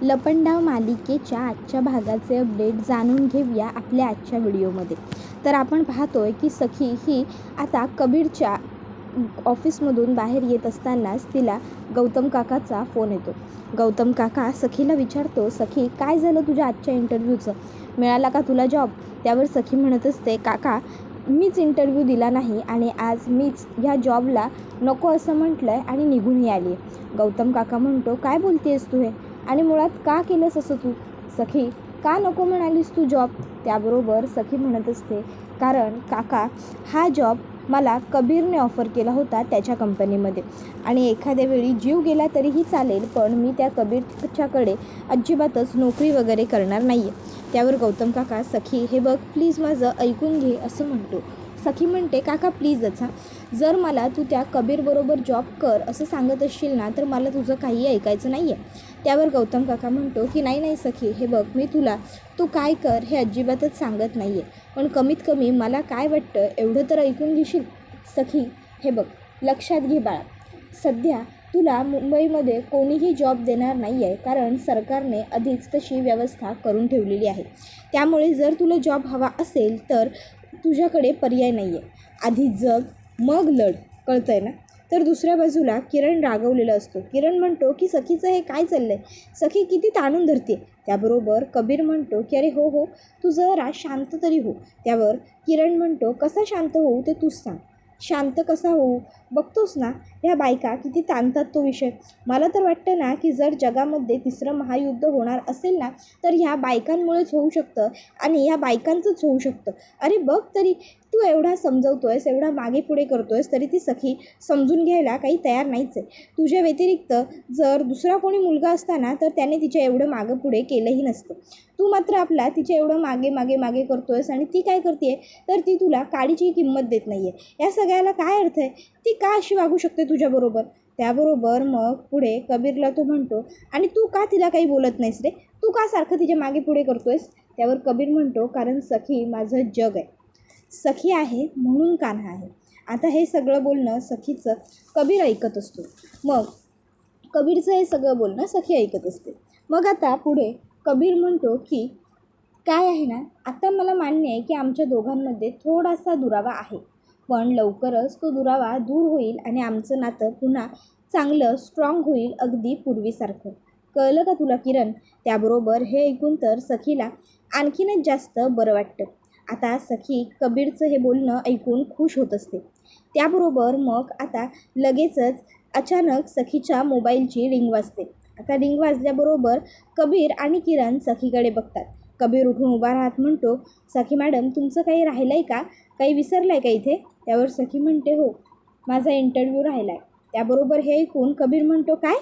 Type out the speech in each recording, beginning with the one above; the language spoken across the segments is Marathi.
लपंडाव मालिकेच्या आजच्या भागाचे अपडेट जाणून घेऊया आपल्या आजच्या व्हिडिओमध्ये. तर आपण पाहतोय की सखी ही आता कबीरच्या ऑफिसमधून बाहेर येत असतानाच तिला गौतम काकाचा फोन येतो. गौतम काका सखीला विचारतो, सखी काय झालं तुझ्या आजच्या इंटरव्ह्यूचं, मिळाला का तुला जॉब? त्यावर सखी म्हणत असते, काका मीच इंटरव्ह्यू दिला नाही आणि आज मीच ह्या जॉबला नको असं म्हटलं आहे आणि निघूनही आली आहे. गौतम काका म्हणतो, काय बोलतेस तू हे, आणि मुळात का केलंस असं तू? सखी का नको म्हणालीस तू जॉब? त्याबरोबर सखी म्हणत असते, कारण काका हा जॉब मला कबीरने ऑफर केला होता त्याच्या कंपनीमध्ये आणि एखाद्या वेळी जीव गेला तरीही चालेल, पण मी त्या कबीरच्याकडे अजिबातच नोकरी वगैरे करणार नाही आहे. त्यावर गौतम काका, सखी हे बघ प्लीज माझं ऐकून घे असं म्हणतो. सखी म्हणते, काका प्लीजच हां, जर मला तू त्या कबीरबरोबर जॉब कर असं सांगत असशील ना तर मला तुझं काही ऐकायचं नाही आहे. त्यावर गौतम काका म्हणतो की नाही सखी, हे बघ मी तुला तू काय कर हे अजिबातच सांगत नाही आहे, पण कमीत कमी मला काय वाटतं एवढं तर ऐकून घेशील. सखी हे बघ लक्षात घे बाळा, सध्या तुला मुंबईमध्ये कोणीही जॉब देणार नाही आहे, कारण सरकारने आधीच तशी व्यवस्था करून ठेवलेली आहे. त्यामुळे जर तुला जॉब हवा असेल तर तुझ्याकडे पर्याय नाही आहे. आधी जग मग लढ, कळतं आहे ना? तर दुसऱ्या बाजूला किरण रागवलेला असतो. किरण म्हणतो की सखीचं हे काय चाललं आहे, सखी किती ताणून धरते. त्याबरोबर कबीर म्हणतो की अरे हो तू जरा शांत तरी हो. त्यावर किरण म्हणतो, कसा शांत होऊ ते तूच सांग. शांत कसा होऊ, बघतोस ना ह्या बायका किती ताणतात तो विषय. मला तर वाटतं ना की जर जगामध्ये तिसरं महायुद्ध होणार असेल ना तर ह्या बायकांमुळेच होऊ शकतं आणि ह्या बायकांचंच होऊ शकतं. अरे बघ तरी, तू एवढा समजवतोयस, एवढा मागे पुढे करतोयस, तरी ती सखी समजून घ्यायला काही तयार नाहीच आहे. तुझ्या व्यतिरिक्त जर दुसरा कोणी मुलगा असता ना तर त्याने तिच्या एवढं मागं पुढे केलंही नसतं. तू मात्र आपला तिच्या एवढं मागे करतोयस आणि ती काय करते तर ती तुला काडीची किंमत देत नाही आहे. या सगळ्याला काय अर्थ आहे? ती का अशी वागू शकते तुझ्याबरोबर? त्याबरोबर मग पुढे कबीरला तो म्हणतो, आणि तू का तिला काही बोलत नाहीस रे, तू का सारखं तिच्या मागे पुढे करतोयस? त्यावर कबीर म्हणतो, कारण सखी माझं जग आहे, सखी आहे म्हणून कान्हा आहे. आता हे सगळं बोलणं सखीचं कबीर ऐकत असतो. मग कबीरचं हे सगळं बोलणं सखी ऐकत असते. मग आता पुढे कबीर म्हणतो की काय आहे ना, आता मला मान्य आहे की आमच्या दोघांमध्ये थोडासा दुरावा आहे, पण लवकरच तो दुरावा दूर होईल आणि आमचं नातं पुन्हा चांगलं स्ट्रॉंग होईल, अगदी पूर्वीसारखं. कळलं का तुला किरण? त्याबरोबर हे ऐकून तर सखीला आणखीनच जास्त बरं वाटतं. आता सखी कबीरचं हे बोलणं ऐकून खुश होत असते. त्याबरोबर मग आता लगेचच अचानक सखीच्या मोबाईलची रिंग वाजते. आता रिंग वाजल्याबरोबर कबीर आणि किरण सखीकडे बघतात. कबीर उठून उभा राहत म्हणतो, सखी मॅडम तुमचं काही राहिलं आहे का, काही विसरलं आहे का इथे? त्यावर सखी म्हणते, हो माझा इंटरव्ह्यू राहिला आहे. त्याबरोबर हे ऐकून कबीर म्हणतो, काय?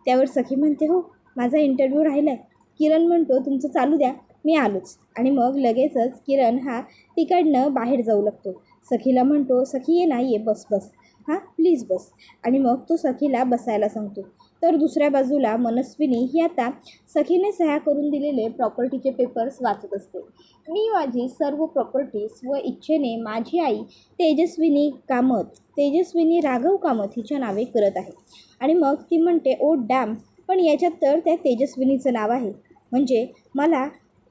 त्यावर सखी म्हणते, हो माझा इंटरव्ह्यू राहिला आहे. किरण म्हणतो, तुमचं चालू द्या, मी आलोच. आणि मग लगेचच किरण हा तिकडनं बाहेर जाऊ लागतो. सखीला म्हणतो, सखी ये ना, ये बस हां प्लीज बस. आणि मग तो सखीला बसायला सांगतो. तर दुसऱ्या बाजूला मनस्विनी ही आता सखीने सह्या करून दिलेले प्रॉपर्टीचे पेपर्स वाचत असते. मी माझी सर्व प्रॉपर्टी स्व इच्छेने माझी आई तेजस्विनी राघव कामत हिच्या नावे करत आहे. आणि मग ती म्हणते, ओ डॅम, पण याच्यात तर त्या तेजस्विनीचं नाव आहे, म्हणजे मला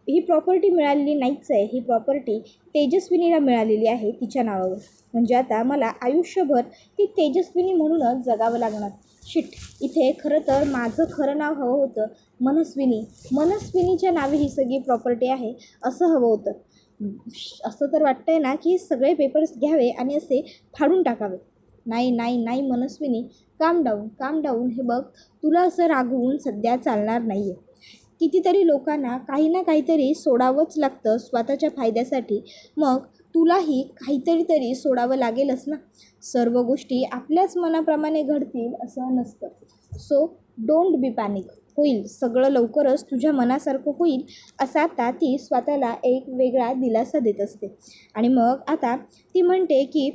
ही प्रॉपर्टी मिळालेली नाहीच आहे, ही प्रॉपर्टी तेजस्विनीला मिळालेली आहे तिच्या नावावर, म्हणजे आता मला आयुष्यभर ती तेजस्विनी म्हणूनच जगावं लागणार. शिट, इथे खरं तर माझं खरं नाव हवं होतं मनस्विनीच्या नावे ही सगळी प्रॉपर्टी आहे असं हवं होतं. असं तर वाटतंय ना की सगळे पेपर्स घ्यावे आणि असे फाडून टाकावे. नाही मनस्विनी, काम डाऊन. हे बघ, तुला असं रागवून सध्या चालणार नाही आहे. कितीतरी लोकांना काही ना काहीतरी सोडावंच लागतं स्वतःच्या फायद्यासाठी, मग तुलाही काहीतरी सोडावं लागेलच ना. सर्व गोष्टी आपल्याच मनाप्रमाणे घडतील असं नसतं. So don't be panic. होईल सगळं लवकरच तुझ्या मनासारखं होईल असा आता ती स्वतःला एक वेगळा दिलासा देत असते. आणि मग आता ती म्हणते की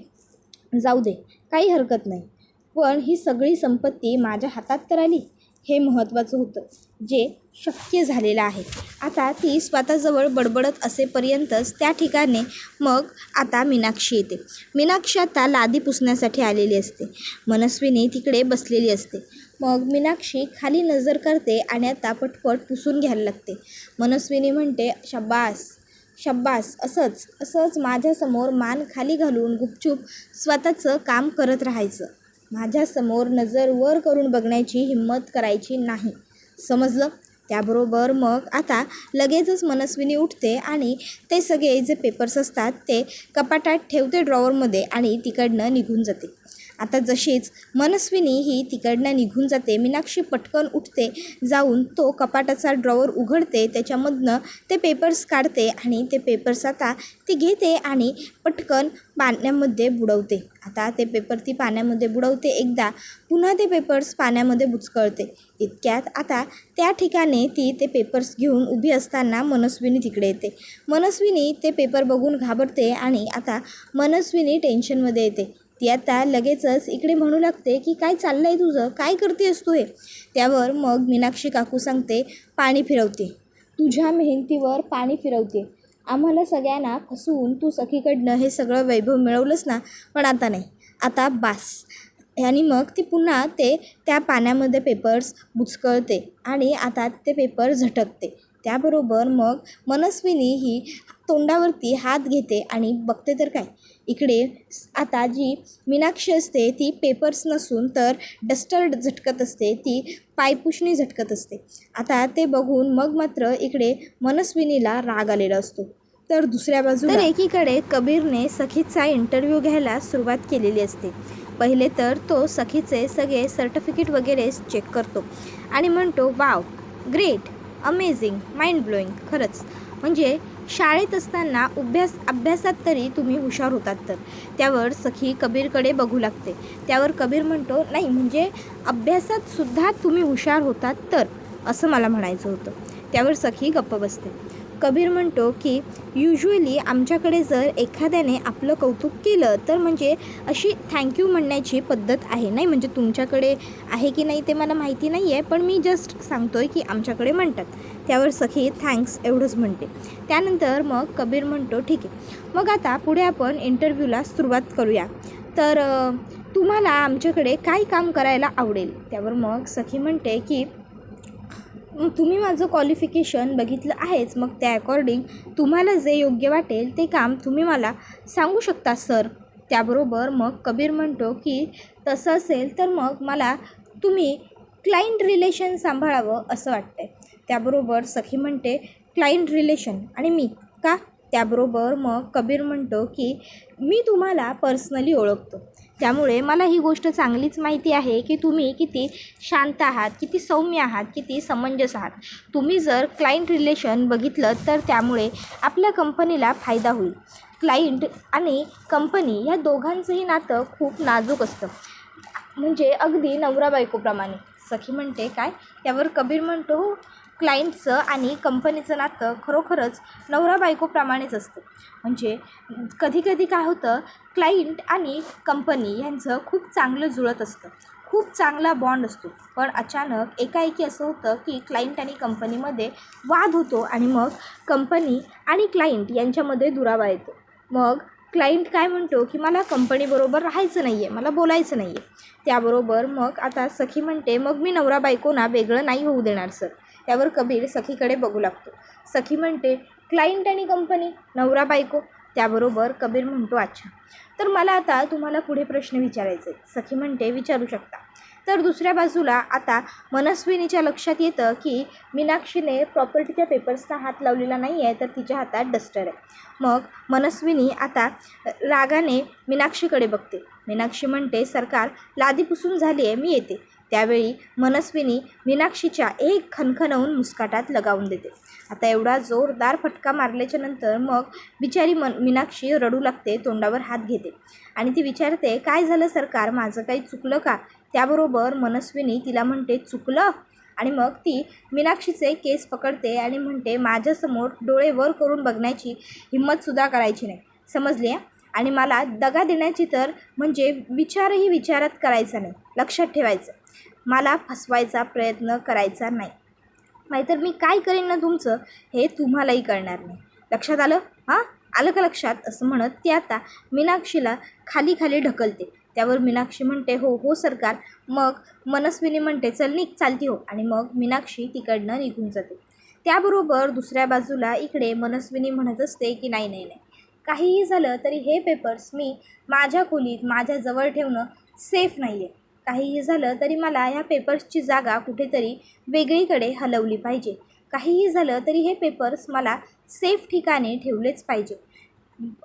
जाऊ दे, काही हरकत नाही, पण ही सगळी संपत्ती माझ्या हातात तर आली, हे महत्त्वाचं होतं, जे शक्य झालेलं आहे. आता ती स्वतःजवळ बडबडत असेपर्यंतच त्या ठिकाणी मग आता मीनाक्षी येते. मीनाक्षी आता लादी पुसण्यासाठी आलेली असते. मनस्विनी तिकडे बसलेली असते. मग मीनाक्षी खाली नजर करते आणि आता पटपट पुसून घ्यायला लागते. मनस्विनी म्हणते, शाब्बास शाब्बास, असंच माझ्यासमोर मान खाली घालून गुपचूप स्वतःचं काम करत राहायचं. माझ्यासमोर नजर वर करून बघण्याची हिंमत करायची नाही, समजलं? त्याबरोबर मग आता लगेचच मनस्विनी उठते आणि ते सगळे जे पेपर्स असतात ते कपाटात ठेवते ड्रॉवरमध्ये आणि तिकडनं निघून जाते. आता जशीच मनस्विनी ही तिकडनं निघून जाते, मीनाक्षी पटकन उठते, जाऊन तो कपाटाचा ड्रॉवर उघडते, त्याच्यामधनं ते पेपर्स काढते आणि ते पेपर्स आता ती घेते आणि पटकन पाण्यामध्ये बुडवते. आता ते पेपर ती पाण्यामध्ये बुडवते एकदा, पुन्हा ते पेपर्स पाण्यामध्ये बुचकळते. इतक्यात आता त्या ठिकाणी ती ते पेपर्स घेऊन उभी असताना मनस्विनी तिकडे येते. मनस्विनी ते पेपर बघून घाबरते आणि आता मनस्विनी टेन्शनमध्ये येते. ती आता लगेचच इकडे म्हणू लागते की काय चाललं आहे तुझं, काय करतेस तू हे? त्यावर मग मीनाक्षी काकू सांगते, पाणी फिरवते, तुझ्या मेहनतीवर पाणी फिरवते. आम्हाला सगळ्यांना फसवून तू सखीकडनं हे सगळं वैभव मिळवलंस ना, पण आता नाही, आता बास. आणि मग ती पुन्हा त्या पाण्यामध्ये पेपर्स बुचकळते आणि आता ते पेपर झटकते. त्याबरोबर मग मनस्विनी ही तोंडावरती हात घेते आणि बघते तर काय, इकडे आता जी मीनाक्षी असते ती पेपर्स नसून तर डस्टर झटकत असते, ती पायपुसणी झटकत असते. आता ते बघून मग मात्र इकडे मनस्विनीला राग आलेला असतो. तर दुसऱ्या बाजूला तर एकीकडे कबीरने सखीचा इंटरव्ह्यू घ्यायला सुरुवात केलेली असते. पहिले तर तो सखीचे सगळे सर्टिफिकेट वगैरे चेक करतो आणि म्हणतो, wow, great, amazing, mind blowing. खरंच म्हणजे शाळेत असताना अभ्यासात तरी तुम्ही हुशार होतात तर. त्यावर सखी कबीरकडे बघू लागते. त्यावर कबीर म्हणतो, नाही म्हणजे अभ्यासात सुद्धा तुम्ही हुशार होतात तर, असं मला म्हणायचं होतं. त्यावर सखी गप्प बसते. कबीर म्हणतो की युज्युअली आमच्याकडे जर एखाद्याने आपलं कौतुक केलं तर म्हणजे अशी थँक्यू म्हणण्याची पद्धत आहे. नाही म्हणजे तुमच्याकडे आहे की नाही ते मला माहिती नाही आहे, पण मी जस्ट सांगतोय की आमच्याकडे म्हणतात. त्यावर सखी थँक्स एवढंच म्हणते. त्यानंतर मग कबीर म्हणतो, ठीक आहे, मग आता पुढे आपण इंटरव्ह्यूला सुरुवात करूया. तर तुम्हाला आमच्याकडे काय काम करायला आवडेल? त्यावर मग सखी म्हणते की तुम्ही माझं क्वालिफिकेशन बघितलं आहेच, मग त्या अकॉर्डिंग तुम्हाला जे योग्य वाटेल ते काम तुम्ही मला सांगू शकता सर. त्याबरोबर मग कबीर म्हणतो की तसं असेल तर मग मला तुम्ही क्लायंट रिलेशन सांभाळावं असं वाटतं आहे. त्याबरोबर सखी म्हणते, क्लायंट रिलेशन आणि मी का? त्याबरोबर मग कबीर म्हणतो की मी तुम्हाला पर्सनली ओळखतो, त्यामुळे मला ही गोष्ट चांगलीच माहिती आहे की तुम्ही किती शांत आहात, किती सौम्य आहात, किती समंजस आहात. तुम्ही जर क्लायंट रिलेशन बघितलं तर त्यामुळे आपल्या कंपनीला फायदा होईल. क्लायंट आणि कंपनी या दोघांचंही नातं खूप नाजूक असतं, म्हणजे अगदी नवरा बायकोप्रमाणे. सखी म्हणते, काय? त्यावर कबीर म्हणतो, हो, क्लायंटचं आणि कंपनीचं नातं खरोखरच नवरा बायकोप्रमाणेच असतं. म्हणजे कधीकधी काय होतं, क्लायंट आणि कंपनी यांचं खूप चांगलं जुळत असतं, खूप चांगला बॉन्ड असतो, पण अचानक एकाएकी असं होतं की क्लायंट आणि कंपनीमध्ये वाद होतो आणि मग कंपनी आणि क्लायंट यांच्यामध्ये दुरावा येतो. मग क्लायंट काय म्हणतो की मला कंपनीबरोबर राहायचं नाही आहे, मला बोलायचं नाही आहे. त्याबरोबर मग आता सखी म्हणते, मग मी नवरा बायकोना वेगळं नाही होऊ देणार सर. त्यावर कबीर सखीकडे बघू लागतो. सखी म्हणते, क्लायंट आणि कंपनी, नवरा बायको. त्याबरोबर कबीर म्हणतो, अच्छा, तर मला आता तुम्हाला पुढे प्रश्न विचारायचे. सखी म्हणते, विचारू शकता. तर दुसऱ्या बाजूला आता मनस्विनीच्या लक्षात येतं की मीनाक्षीने प्रॉपर्टीच्या पेपर्सला हात लावलेला नाही आहे, तर तिच्या हातात डस्टर आहे. मग मनस्विनी आता रागाने मीनाक्षीकडे बघते. मीनाक्षी म्हणते, सरकार, लादी पुसून झाली आहे, मी येते. त्यावेळी मनस्विनी मीनाक्षीच्या एक खणखणवून मुस्काटात लगावून देते. आता एवढा जोरदार फटका मारल्याच्या नंतर मग बिचारी मीनाक्षी रडू लागते, तोंडावर हात घेते आणि ती विचारते, काय झालं सरकार, माझं काही चुकलं का? त्याबरोबर मनस्विनी तिला म्हणते, चुकलं? आणि मग ती मीनाक्षीचे केस पकडते आणि म्हणते, माझ्यासमोर डोळे वर करून बघण्याची हिंमतसुद्धा करायची नाही, समजली? आणि मला दगा देण्याची तर म्हणजे विचारही विचारात करायचा नाही, लक्षात ठेवायचं. मला फसवायचा प्रयत्न करायचा नाही, नाहीतर मी काय करेन ना तुमचं हे तुम्हालाही कळणार नाही. लक्षात आलं? हां, आलं का लक्षात? असं म्हणत ती आता मीनाक्षीला खाली ढकलते. त्यावर मीनाक्षी म्हणते हो हो सरकार. मग मनस्विनी म्हणते चल निघ, चालती हो. आणि मग मीनाक्षी तिकडनं निघून जाते. त्याबरोबर दुसऱ्या बाजूला इकडे मनस्विनी म्हणत असते की नाही नाही नाही, काहीही झालं तरी हे पेपर्स मी माझ्या खोलीत माझ्याजवळ ठेवणं सेफ नाही आहे. काहीही झालं तरी मला ह्या पेपर्सची जागा कुठेतरी वेगळीकडे हलवली पाहिजे. काहीही झालं तरी हे पेपर्स मला सेफ ठिकाणी ठेवलेच पाहिजे,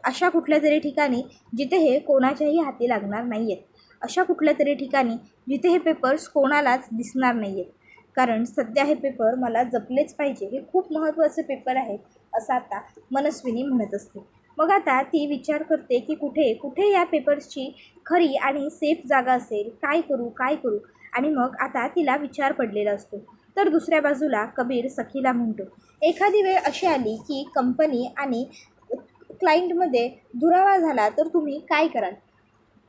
अशा कुठल्या तरी ठिकाणी जिथे हे कोणाच्याही हाती लागणार नाही आहेत, अशा कुठल्या तरी ठिकाणी जिथे हे पेपर्स कोणालाच दिसणार नाही आहेत. कारण सध्या हे पेपर मला जपलेच पाहिजे, हे खूप महत्त्वाचे पेपर आहेत असं आता मनस्विनी म्हणत असते. मग आता ती विचार करते की कुठे कुठे या पेपर्सची खरी आणि सेफ जागा असेल, काय करू काय करू. आणि मग आता तिला विचार पडलेला असतो. तर दुसऱ्या बाजूला कबीर सखीला म्हणतो, एखादी वेळ अशी आली की कंपनी आणि क्लायंटमध्ये दुरावा झाला तर तुम्ही काय कराल,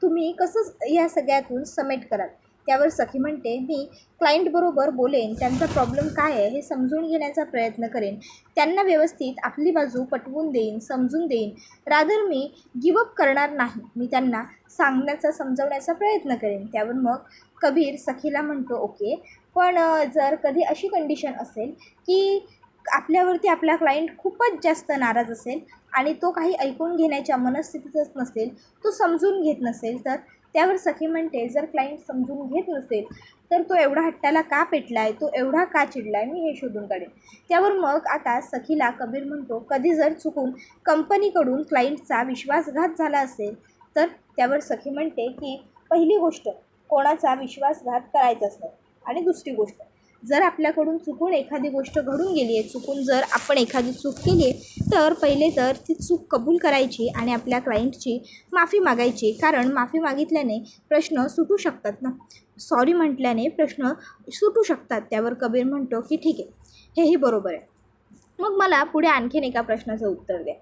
तुम्ही कसं या सगळ्यातून समेट कराल. त्यावर सखी म्हणते मी क्लायंटबरोबर बोलेन, त्यांचा प्रॉब्लेम काय आहे हे समजून घेण्याचा प्रयत्न करेन, त्यांना व्यवस्थित आपली बाजू पटवून देईन, समजून देईन. रादर मी गिवअप करणार नाही, मी त्यांना सांगण्याचा समजवण्याचा प्रयत्न करेन. त्यावर मग कबीर सखीला म्हणतो ओके, पण जर कधी अशी कंडिशन असेल की आपल्यावरती आपला क्लायंट खूपच जास्त नाराज असेल आणि तो काही ऐकून घेण्याच्या मनस्थितीतच नसेल, तो समजून घेत नसेल, तर त्यावर सखी म्हणते जर क्लायंट समजून घेत नसेल तर तो एवढा हट्टाला का पेटला आहे, तो एवढा का चिडला आहे, मी हे शोधून काढेन. त्यावर मग आता सखीला कबीर म्हणतो कधी जर चुकून कंपनीकडून क्लायंटचा विश्वासघात झाला असेल तर. त्यावर सखी म्हणते की पहिली गोष्ट कोणाचा विश्वासघात करायचाच नाही, आणि दुसरी गोष्ट जर आपल्याकडून चुकून एखादी गोष्ट घडून गेली आहे, चुकून जर आपण एखादी चूक केली आहे तर पहिले तर ती चूक कबूल करायची आणि आपल्या क्लायंटची माफी मागायची. कारण माफी मागितल्याने प्रश्न सुटू शकतात ना, सॉरी म्हटल्याने प्रश्न सुटू शकतात. त्यावर कबीर म्हणतो की ठीक आहे, हेही बरोबर आहे. मग मला पुढे आणखीन एका प्रश्नाचं उत्तर द्या.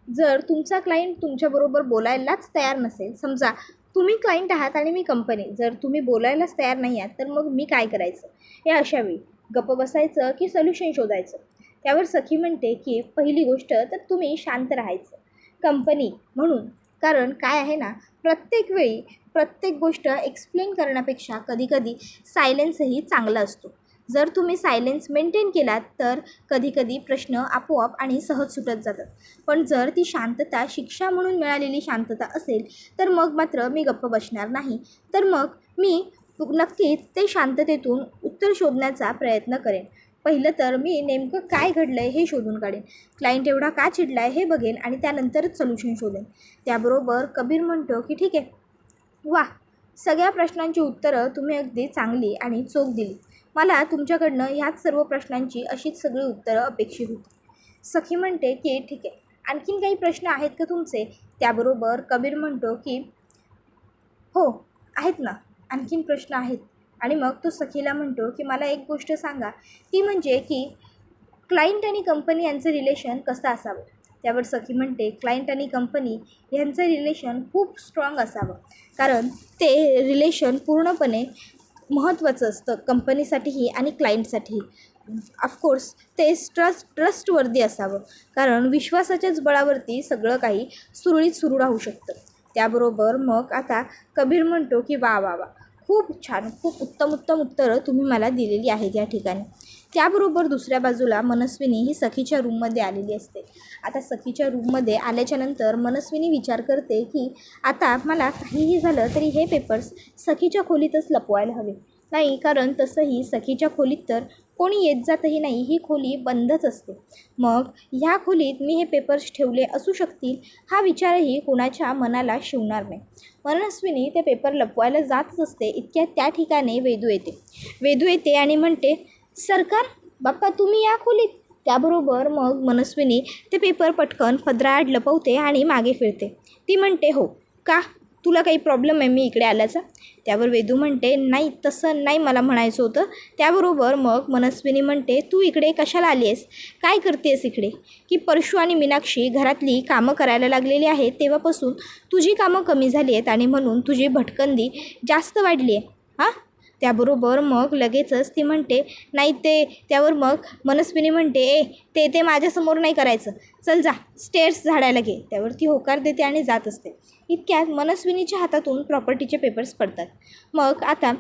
जर तुमचा क्लायंट तुमच्याबरोबर बोलायलाच तयार नसेल, समजा तुम्ही क्लायंट आहात आणि मी कंपनी, जर तुम्ही बोलायलाच तयार नाही आहात तर मग मी काय करायचं. या अशा वेळी गप्प बसायचं की सोल्युशन शोधायचं. त्यावर सखी म्हणते की पहिली गोष्ट तर तुम्ही शांत राहायचं कंपनी म्हणून. कारण काय आहे ना, प्रत्येक वेळी प्रत्येक गोष्ट एक्सप्लेन करण्यापेक्षा कधीकधी सायलेन्सही चांगला असतो. जर तुम्ही सायलेन्स मेंटेन केलात तर कधीकधी प्रश्न आपोआप आणि सहज सुटत जातात. पण जर ती शांतता शिक्षा म्हणून मिळालेली शांतता असेल तर मग मात्र मी गप्प बसणार नाही, तर मग मी नक्कीच ते शांततेतून उत्तर शोधण्याचा प्रयत्न करेन. पहिलं तर मी नेमकं काय घडलं आहे हे शोधून काढेन, क्लायंट एवढा का चिडला आहे हे बघेन आणि त्यानंतरच सोल्युशन शोधेन. त्याबरोबर कबीर म्हणतो की ठीक आहे, वा, सगळ्या प्रश्नांची उत्तरं तुम्ही अगदी चांगली आणि चोख दिली. मला तुमच्याकडनं ह्याच सर्व प्रश्नांची अशीच सगळी उत्तरं अपेक्षित होती. सखी म्हणते की ठीक आहे, आणखीन काही प्रश्न आहेत का तुमचे. त्याबरोबर कबीर म्हणतो की हो आहेत ना, आणखीन प्रश्न आहेत. आणि मग तो सखीला म्हणतो की मला एक गोष्ट सांगा, ती म्हणजे की क्लायंट आणि कंपनी यांचं रिलेशन कसं असावं. त्यावर सखी म्हणते क्लायंट आणि कंपनी यांचं रिलेशन खूप स्ट्रॉंग असावं, कारण ते रिलेशन पूर्णपणे महत्त्वाचं असतं कंपनीसाठीही आणि क्लायंटसाठीही. ऑफकोर्स ते ट्रस्टवर्दी असावं, कारण विश्वासाच्याच बळावरती सगळं काही सुरळीत सुरू राहू शकतं. त्याबरोबर मग आता कबीर म्हणतो की वा वा वा, खूप छान, खूप उत्तम उत्तरं तुम्ही मला दिलेली आहेत या ठिकाणी. त्याबरोबर दुसऱ्या बाजूला मनस्विनी ही सखीच्या रूममध्ये आलेली असते. आता सखीच्या रूममध्ये आल्याच्यानंतर मनस्विनी विचार करते की आता मला काहीही झालं तरी हे पेपर्स सखीच्या खोलीतच लपवायला हवे. नाही, कारण तसंही सखीच्या खोलीत तर कोणी येत जातही नाही, ही खोली बंदच असते. मग ह्या खोलीत मी हे पेपर्स ठेवले असू शकतील हा विचारही कोणाच्या मनाला शिवणार नाही. मनस्विनी ते पेपर लपवायला जातच असते. इतक्यात त्या ठिकाणी वेदू येते आणि म्हणते सरकार बाप्पा तुम्ही या खोलीत. त्याबरोबर मग मनस्विनी ते पेपर पटकन पदराआड लपवते आणि मागे फिरते. ती म्हणते हो का, तुला काही प्रॉब्लेम आहे मी इकडे आल्याचा. त्यावर वेदू म्हणते नाही, तसं नाही मला म्हणायचं होतं. त्याबरोबर मग मनस्विनी म्हणते तू इकडे कशाला आली आहेस, काय करतेस इकडे. की परशू आणि मीनाक्षी घरातली कामं करायला लागलेली आहेत तेव्हापासून तुझी कामं कमी झाली आहेत आणि म्हणून तुझी भटकंती जास्त वाढली आहे हां. त्याबरोबर मग लगेचच ती म्हणते नाही त्यावर मग मनस्विनी म्हणते ते माझ्यासमोर नाही करायचं, चल जा स्टेअर्स झाडायला घे. त्यावर ती होकार देते आणि जात असते. इतक्यात मनस्विनीच्या हातातून प्रॉपर्टीचे पेपर्स पडतात. मग आता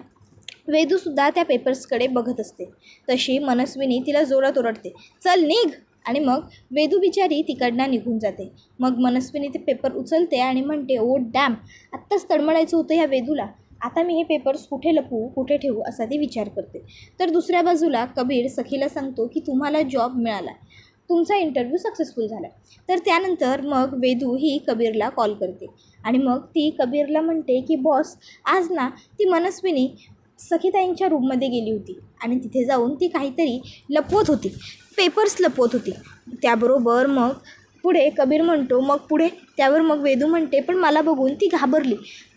वेदूसुद्धा त्या पेपर्सकडे बघत असते. तशी मनस्विनी तिला जोरात ओरडते, चल निघ. आणि मग वेदू बिचारी तिकडनं निघून जाते. मग मनस्विनी ते पेपर उचलते आणि म्हणते ओ डॅम, आत्ताच तडमडायचं होतं ह्या वेदूला. आता मी हे पेपर्स कुठे लपवू, कुठे ठेवू असा ती विचार करते. तर दुसऱ्या बाजूला कबीर सखीला सांगतो की तुम्हाला जॉब मिळाला, तुमचा इंटरव्ह्यू सक्सेसफुल झाला. तर त्यानंतर मग वेदू ही कबीरला कॉल करते आणि मग ती कबीरला म्हणते की बॉस, आज ना ती मनस्विनी सखीताईंच्या रूममध्ये गेली होती आणि तिथे जाऊन ती काहीतरी लपवत होती, पेपर्स लपवत होती. त्याबरोबर मग पुढे कबीर म्हणतो मग पुढे. त्यावर मग वेदू म्हणते पण मला बघून ती घाबरली,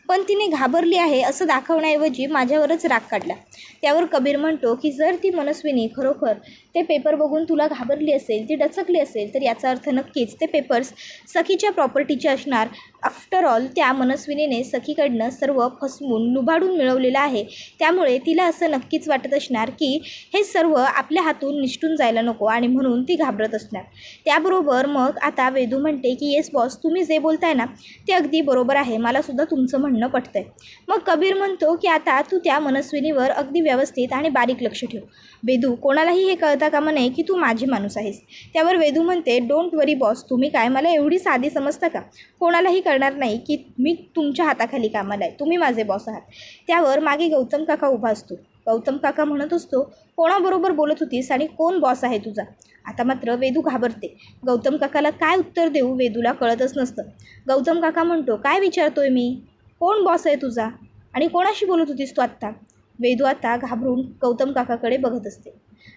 पण तिने घाबरली आहे असं दाखवण्याऐवजी माझ्यावरच राग काढला. त्यावर कबीर म्हणतो की जर ती मनस्विनी खरोखर ते पेपर बघून तुला घाबरली असेल, ती डचकली असेल, तर याचा अर्थ नक्कीच ते पेपर्स सखीच्या प्रॉपर्टीचे असणार. आफ्टर ऑल त्या मनस्विनीने सखीकडनं सर्व फसवून लुबाडून मिळवलेलं आहे. त्यामुळे तिला असं नक्कीच वाटत असणार की हे सर्व आपल्या हातून निसटून जायला नको आणि म्हणून ती घाबरत असणार. त्याबरोबर मग आता वेदू म्हणते की येस बॉस, तुम्ही जे बोलताय ना ते अगदी बरोबर आहे, मलासुद्धा तुमचं म्हणणं पटतंय. मग कबीर म्हणतो की आता तू त्या मनस्विनीवर अगदी व्यवस्थित आणि बारीक लक्ष ठेव. वेदू, कोणालाही हे कळता कामा नये की तू माझी माणूस आहेस. त्यावर वेदू म्हणते डोंट वरी बॉस, तुम्ही काय मला एवढी साधी समजता का? कोणालाही कळणार नाही की मी तुमच्या हाताखाली कामाला आहे, तुम्ही माझे बॉस आहात. त्यावर मागे गौतम काका उभा असतो. गौतम काका म्हणत असतो कोणाबरोबर बोलत होतीस आणि कोण बॉस आहे तुझा? आता मात्र वेदू घाबरते. गौतम काकाला काय उत्तर देऊ वेदूला कळतच नसतं. गौतम काका म्हणतो काय विचारतोय मी, कोण बॉस आहे तुझा आणि कोणाशी बोलत होतीस तू आत्ता? वेदू आता घाबरून गौतम काकाकडे बघत असते.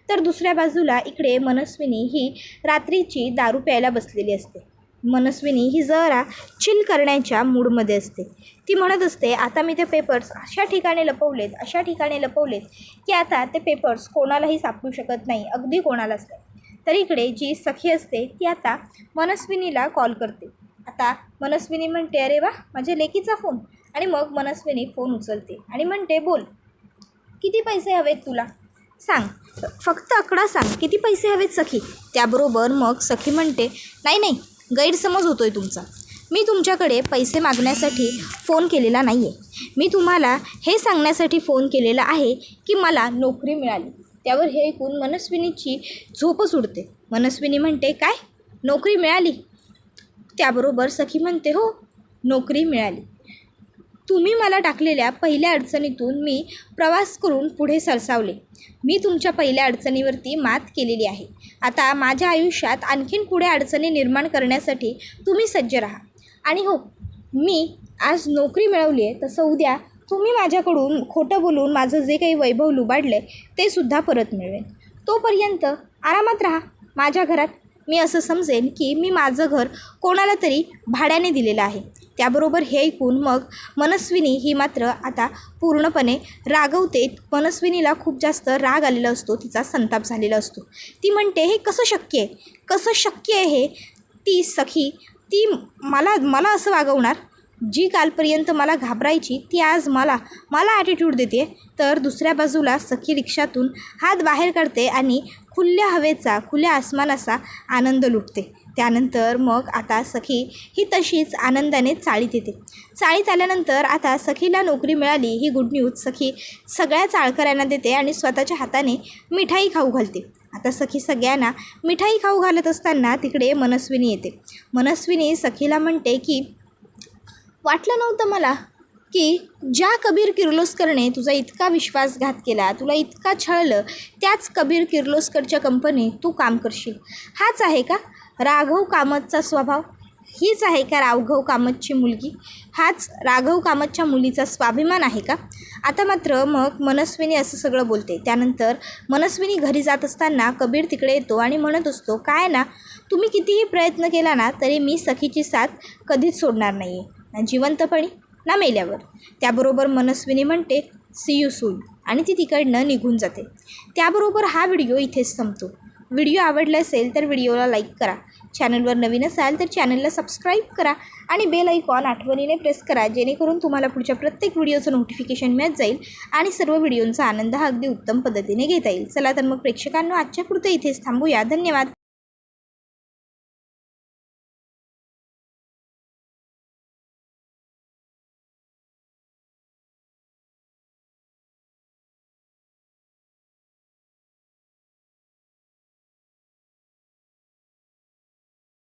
तर दुसऱ्या बाजूला इकडे मनस्विनी ही रात्रीची दारू प्यायला बसलेली असते. मनस्विनी ही जरा चिल करण्याच्या मूडमध्ये असते. ती म्हणत असते आता मी ते पेपर्स अशा ठिकाणी लपवलेत की आता ते पेपर्स कोणालाही सापडू शकत नाही, अगदी कोणालाच नाही. तर इकडे जी सखी असते ती आता मनस्विनीला कॉल करते. आता मनस्विनी म्हणते अरे वा, माझ्या लेकीचा फोन. आणि मग मनस्विनी फोन उचलते आणि म्हणते बोल, किती पैसे हवेत तुला? सांग, फक्त आकडा सांग, किती पैसे हवेत सखी? त्याबरोबर मग सखी म्हणते नाही, गैरसमज होतोय तुमचा. मी तुमच्याकडे पैसे मागण्यासाठी फोन केलेला नाही आहे. मी तुम्हाला हे सांगण्यासाठी फोन केलेला आहे की मला नोकरी मिळाली. त्यावर हे ऐकून मनस्विनीची झोपच उडते. मनस्विनी म्हणते काय, नोकरी मिळाली? त्याबरोबर सखी म्हणते हो, नोकरी मिळाली. तुम्ही मला टाकलेल्या पहिल्या अडचणीतून मी प्रवास करून पुढे सरसावले. मी तुमच्या पहिल्या अडचणीवरती मात केलेली आहे. आता माझ्या आयुष्यात आणखीन पुढे अडचणी निर्माण करण्यासाठी तुम्ही सज्ज राहा. आणि हो, मी आज नोकरी मिळवली आहे, तसं उद्या तुम्ही माझ्याकडून खोटं बोलून माझं जे काही वैभव लुबाडलं आहे ते सुद्धा परत मिळवेन. तोपर्यंत आरामात राहा माझ्या घरात. मी असं समजेन की मी माझं घर कोणाला तरी भाड्याने दिलेलं आहे. त्याबरोबर हे ऐकून मग मनस्विनी ही मात्र आता पूर्णपणे रागवते. मनस्विनीला खूप जास्त राग आलेला असतो, तिचा संताप झालेला असतो. ती म्हणते हे कसं शक्य आहे हे? ती सखी ती मला असं वागवणार? जी कालपर्यंत मला घाबरायची ती आज मला ॲटिट्यूड देते. तर दुसऱ्या बाजूला सखी रिक्षातून हात बाहेर काढते आणि खुल्या हवेचा, खुल्या आसमानाचा आनंद लुटते. त्यानंतर मग आता सखी ही तशीच आनंदाने चाळीत येते. चाळीत आल्यानंतर आता सखीला नोकरी मिळाली ही गुड न्यूज सखी सगळ्या चाळकऱ्यांना देते आणि स्वतःच्या हाताने मिठाई खाऊ घालते. आता सखी सगळ्यांना मिठाई खाऊ घालत असताना तिकडे मनस्विनी येते. मनस्विनी सखीला म्हणते की वाटलं नव्हतं मला की ज्या कबीर किर्लोस्करने तुझा इतका विश्वासघात केला, तुला इतका छळलं, त्याच कबीर किर्लोस्करच्या कंपनीत तू काम करशील. हाच आहे का राघव कामतचा स्वभाव? हीच आहे का राघव कामतची मुलगी? हाच राघव कामतच्या मुलीचा स्वाभिमान आहे का? आता मात्र मग मनस्विनी असं सगळं बोलते. त्यानंतर मनस्विनी घरी जात असताना कबीर तिकडे येतो आणि म्हणत असतो काय ना, तुम्ही कितीही प्रयत्न केला ना तरी मी सखीची साथ कधीच सोडणार नाही आहे, ना जिवंतपणी ना मेल्यावर. त्याबरोबर मनस्विनी म्हणते सी यू सून आणि ती तिकडनं निघून जाते. त्याबरोबर हा व्हिडिओ इथेच संपतो. व्हिडिओ आवडला असेल तर व्हिडिओला लाईक करा. चॅनलवर नवीन असाल तर चॅनलला सबस्क्राईब करा आणि बेल आयकॉन आठवणीने प्रेस करा, जेणेकरून तुम्हाला पुढच्या प्रत्येक व्हिडिओचं नोटिफिकेशन मिळत जाईल आणि सर्व व्हिडिओंचा आनंद हा अगदी उत्तम पद्धतीने घेता येईल. चला तर मग प्रेक्षकांनो, आजच्या पुरतं इथेच थांबूया. धन्यवाद.